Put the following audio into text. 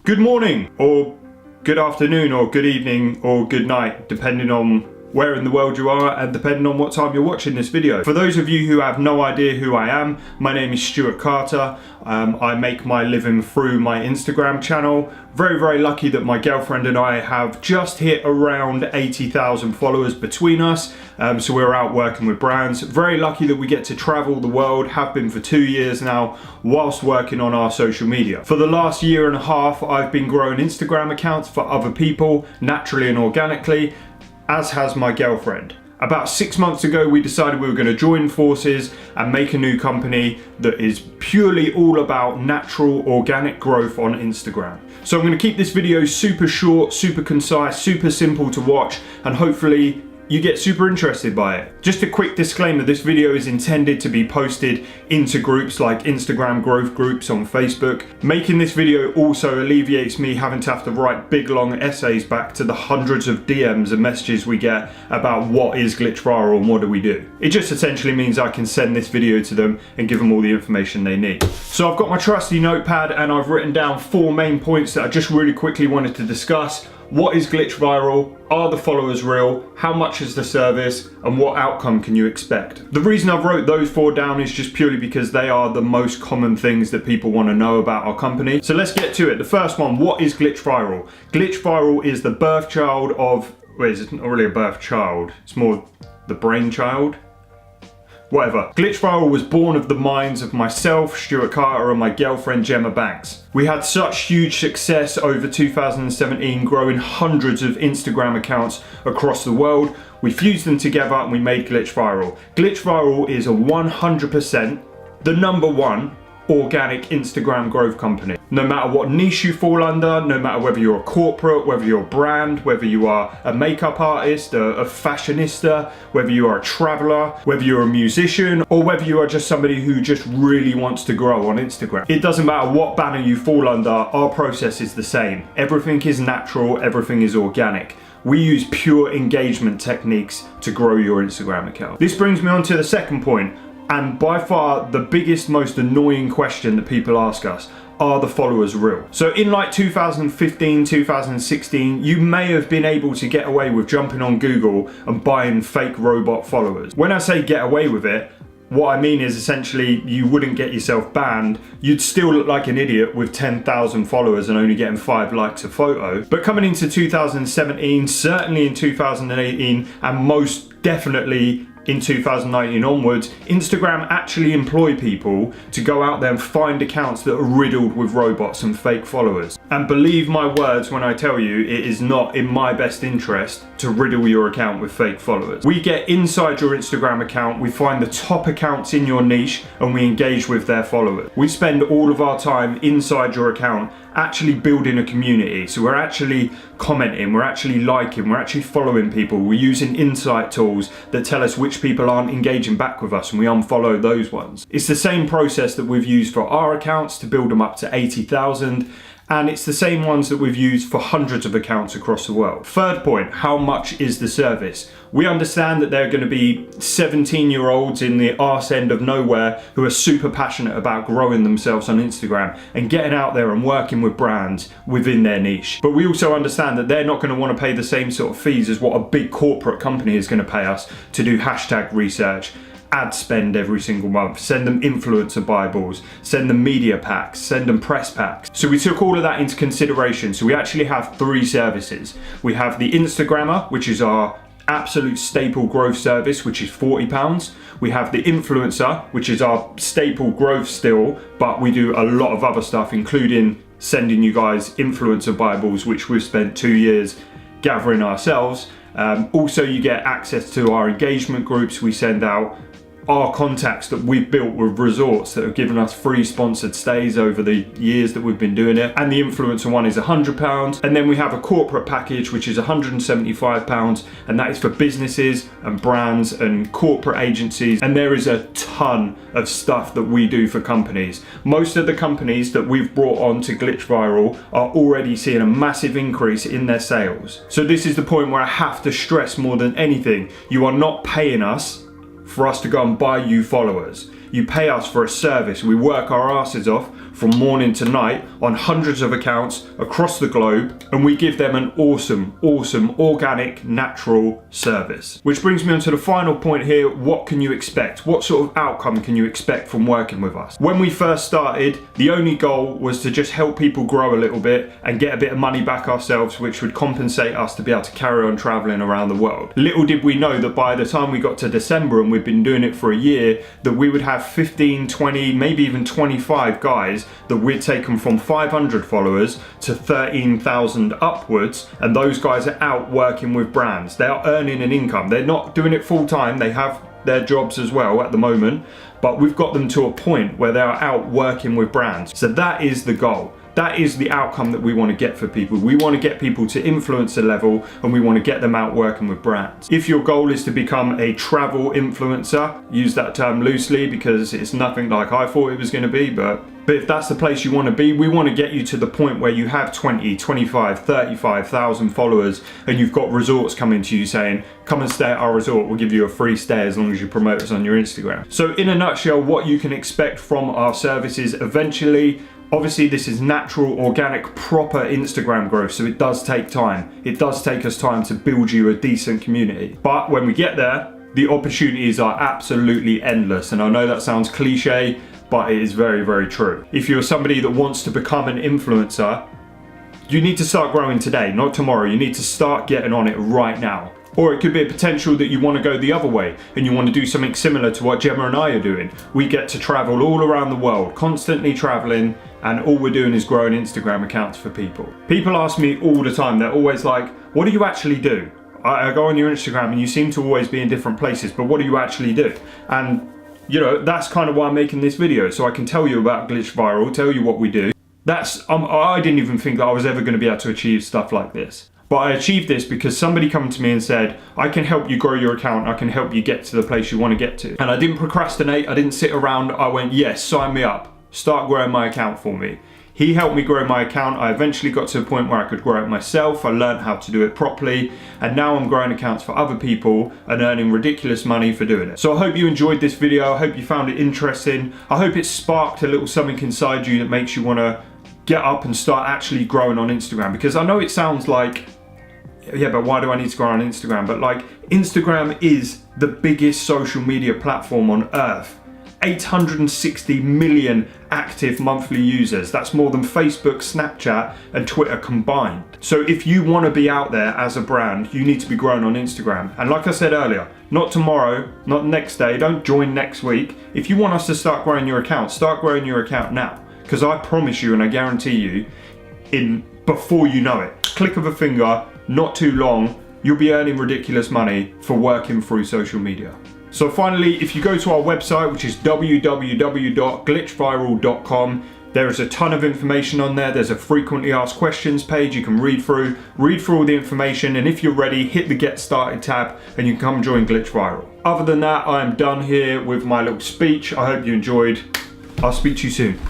Good morning, or good afternoon, or good evening, or good night, depending on where in the world you are and depending on what time you're watching this video. For those of you who have no idea who I am, my name is Stuart Carter. I make my living through my Instagram channel. Very lucky that my girlfriend and I have just hit around 80,000 followers between us. So we're out working with brands. Very lucky that we get to travel the world, have been for 2 years now, whilst working on our social media. For the last year and a half, I've been growing Instagram accounts for other people, naturally and organically, as has my girlfriend. About 6 months ago, we decided we were going to join forces and make a new company that is purely all about natural, organic growth on Instagram. So I'm going to keep this video super short, super concise, super simple to watch, and hopefully you get super interested by it. Just a quick disclaimer, this video is intended to be posted into groups like Instagram growth groups on Facebook. Making this video also alleviates me having to have to write big long essays back to the hundreds of DMs and messages we get about what is Glitch Viral and what do we do. It just essentially means I can send this video to them and give them all the information they need. So I've got my trusty notepad and I've written down 4 main points that I just really quickly wanted to discuss. What is Glitch Viral? Are the followers real? How much is the service? And what outcome can you expect? The reason I've wrote those 4 down is just purely because they are the most common things that people want to know about our company. So let's get to it. The first one, what is Glitch Viral? Glitch Viral is the birth child of, it's not really a birth child, it's more the brainchild. Whatever. Glitch Viral was born of the minds of myself, Stuart Carter, and my girlfriend Gemma Banks. We had such huge success over 2017, growing hundreds of Instagram accounts across the world. We fused them together and we made Glitch Viral. Glitch Viral is a 100% the #1 organic Instagram growth company. No matter what niche you fall under, no matter whether you're a corporate, whether you're a brand, whether you are a makeup artist, a fashionista, whether you are a traveler, whether you're a musician, or whether you are just somebody who just really wants to grow on Instagram. It doesn't matter what banner you fall under, our process is the same. Everything is natural, everything is organic. We use pure engagement techniques to grow your Instagram account. This brings me on to the second point, and by far the biggest, most annoying question that people ask us: are the followers real? So in like 2015, 2016, you may have been able to get away with jumping on Google and buying fake robot followers. When I say get away with it, what I mean is essentially you wouldn't get yourself banned. You'd still look like an idiot with 10,000 followers and only getting 5 likes a photo. But coming into 2017, certainly in 2018, and most definitely in 2019 onwards, Instagram actually employ people to go out there and find accounts that are riddled with robots and fake followers. And believe my words when I tell you, it is not in my best interest to riddle your account with fake followers. We get inside your Instagram account, we find the top accounts in your niche, and we engage with their followers. We spend all of our time inside your account actually building a community. So we're actually commenting, we're actually liking, we're actually following people. We're using insight tools that tell us which people aren't engaging back with us and we unfollow those ones. It's the same process that we've used for our accounts to build them up to 80,000. And it's the same ones that we've used for hundreds of accounts across the world. Third point, how much is the service? We understand that there are going to be 17-year-olds in the arse end of nowhere who are super passionate about growing themselves on Instagram and getting out there and working with brands within their niche. But we also understand that they're not going to want to pay the same sort of fees as what a big corporate company is going to pay us to do hashtag research, ad spend every single month, send them influencer bibles, send them media packs, send them press packs. So we took all of that into consideration. So we actually have 3 services. We have the Instagrammer, which is our absolute staple growth service, which is £40. We have the influencer, which is our staple growth still, but we do a lot of other stuff, including sending you guys influencer bibles, which we've spent 2 years gathering ourselves. Also, you get access to our engagement groups. We send out our contacts that we've built with resorts that have given us free sponsored stays over the years that we've been doing it. And the influencer one is £100. And then we have a corporate package, which is £175. And that is for businesses and brands and corporate agencies. And there is a ton of stuff that we do for companies. Most of the companies that we've brought on to Glitch Viral are already seeing a massive increase in their sales. So this is the point where I have to stress more than anything, you are not paying us for us to go and buy you followers. You pay us for a service. We work our asses off from morning to night on hundreds of accounts across the globe, and we give them an awesome, organic, natural service. Which brings me on to the final point here. What can you expect? What sort of outcome can you expect from working with us? When we first started, the only goal was to just help people grow a little bit and get a bit of money back ourselves, which would compensate us to be able to carry on traveling around the world. Little did we know that by the time we got to December, and we've been doing it for a year, that we would have 15, 20, maybe even 25 guys that we'd taken from 500 followers to 13,000 upwards, and those guys are out working with brands. They are earning an income. They're not doing it full time. They have their jobs as well at the moment, but we've got them to a point where they are out working with brands. So that is the goal. That is the outcome that we want to get for people. We want to get people to influencer level, and we want to get them out working with brands. If your goal is to become a travel influencer, use that term loosely because it's nothing like I thought it was going to be, but if that's the place you want to be, we want to get you to the point where you have 20, 25, 35,000 followers, and you've got resorts coming to you saying, come and stay at our resort, we'll give you a free stay as long as you promote us on your Instagram. So in a nutshell, what you can expect from our services eventually, obviously this is natural, organic, proper Instagram growth, so it does take time. It does take us time to build you a decent community. But when we get there, the opportunities are absolutely endless. And I know that sounds cliche, but it is very, very true. If you're somebody that wants to become an influencer, you need to start growing today, not tomorrow. You need to start getting on it right now. Or it could be a potential that you want to go the other way and you want to do something similar to what Gemma and I are doing. We get to travel all around the world, constantly traveling, and all we're doing is growing Instagram accounts for people. People ask me all the time, they're always like, what do you actually do? I go on your Instagram and you seem to always be in different places, but what do you actually do? And you know, that's kind of why I'm making this video, so I can tell you about Glitch Viral, tell you what we do. I didn't even think that I was ever going to be able to achieve stuff like this. But I achieved this because somebody came to me and said, I can help you grow your account, I can help you get to the place you want to get to. And I didn't procrastinate, I didn't sit around, I went, yes, sign me up, start growing my account for me. He helped me grow my account. I eventually got to a point where I could grow it myself. I learned how to do it properly, and now I'm growing accounts for other people and earning ridiculous money for doing it. So I hope you enjoyed this video. I hope you found it interesting. I hope it sparked a little something inside you that makes you want to get up and start actually growing on Instagram. Because I know it sounds like, yeah, but why do I need to grow on Instagram? But like, Instagram is the biggest social media platform on earth. 860 million active monthly users. That's more than Facebook, Snapchat, and Twitter combined. So if you want to be out there as a brand, you need to be growing on Instagram. And like I said earlier, not tomorrow, not next day, don't join next week. If you want us to start growing your account, start growing your account now. Because I promise you, and I guarantee you, before you know it, click of a finger, not too long, you'll be earning ridiculous money for working through social media. So finally, if you go to our website, which is www.glitchviral.com, there is a ton of information on there. There's a frequently asked questions page you can read through all the information, and if you're ready, hit the get started tab and you can come join Glitch Viral. Other than that, I am done here with my little speech. I hope you enjoyed. I'll speak to you soon.